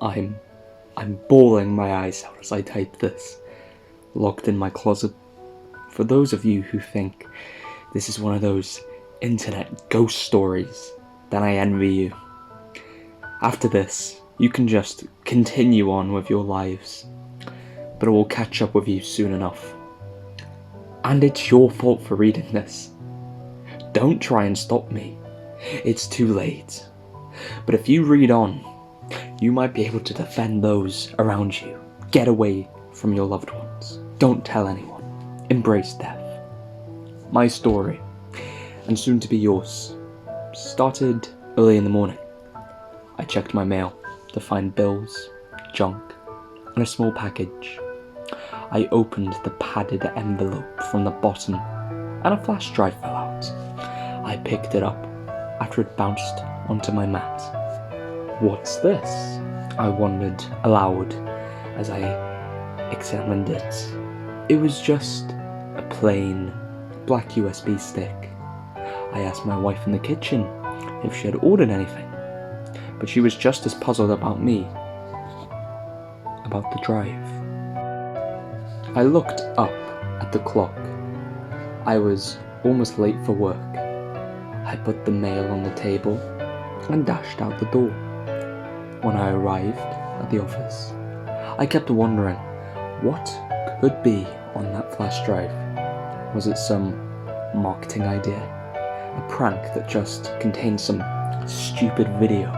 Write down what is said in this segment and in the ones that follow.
I'm bawling my eyes out as I type this, locked in my closet. For those of you who think this is one of those internet ghost stories, then I envy you. After this, you can just continue on with your lives, but I will catch up with you soon enough. And it's your fault for reading this. Don't try and stop me. It's too late. But if you read on, you might be able to defend those around you. Get away from your loved ones. Don't tell anyone. Embrace death. My story, and soon to be yours, started early in the morning. I checked my mail to find bills, junk, and a small package. I opened the padded envelope from the bottom, and a flash drive fell out. I picked it up after it bounced onto my mat. What's this? I wondered aloud as I examined it. It was just a plain black USB stick. I asked my wife in the kitchen if she had ordered anything, but she was just as puzzled about me, about the drive. I looked up at the clock. I was almost late for work. I put the mail on the table and dashed out the door. When I arrived at the office, I kept wondering what could be on that flash drive. Was it some marketing idea? A prank that just contained some stupid video?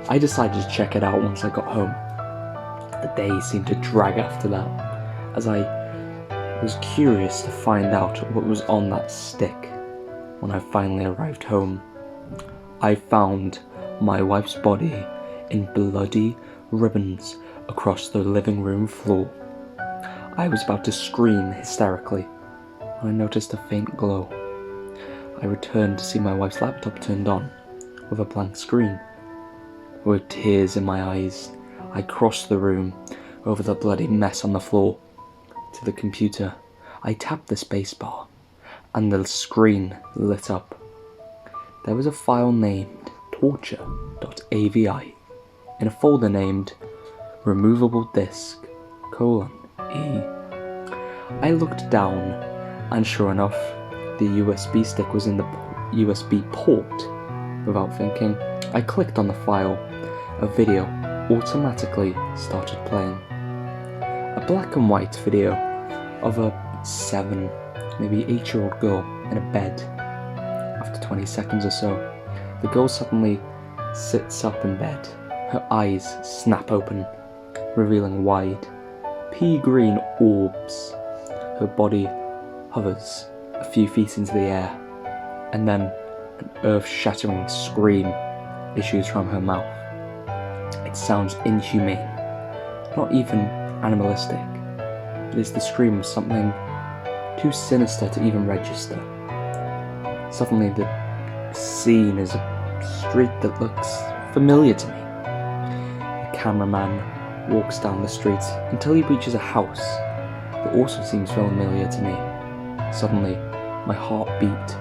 I decided to check it out once I got home. The day seemed to drag after that, as I was curious to find out what was on that stick. When I finally arrived home, I found my wife's body in bloody ribbons across the living room floor. I was about to scream hysterically when I noticed a faint glow. I returned to see my wife's laptop turned on, with a blank screen. With tears in my eyes, I crossed the room over the bloody mess on the floor to the computer. I tapped the spacebar, and the screen lit up. There was a file named Torture.avi in a folder named Removable Disk: E. I looked down, and sure enough, the USB stick was in the USB port. Without thinking, I clicked on the file. A video automatically started playing. A black and white video of a 7, maybe 8-year-old girl in a bed. After 20 seconds or so, the girl suddenly sits up in bed. Her eyes snap open, revealing wide, pea-green orbs. Her body hovers a few feet into the air, and then an earth-shattering scream issues from her mouth. It sounds inhumane, not even animalistic. It is the scream of something too sinister to even register. Suddenly the scene is a street that looks familiar to me. The cameraman walks down the street until he reaches a house that also seems familiar to me. Suddenly, my heartbeat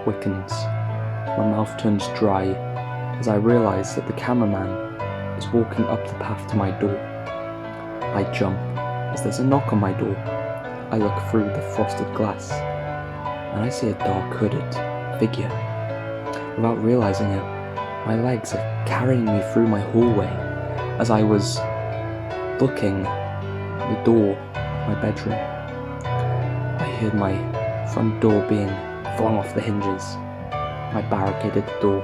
quickens. My mouth turns dry as I realize that the cameraman is walking up the path to my door. I jump as there's a knock on my door. I look through the frosted glass, and I see a dark hooded figure. Without realizing it, my legs are carrying me through my hallway as I was looking at the door of my bedroom. I heard my front door being flung off the hinges. I barricaded the door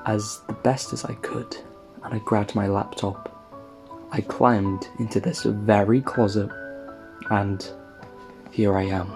as the best as I could, and I grabbed my laptop. I climbed into this very closet, and here I am.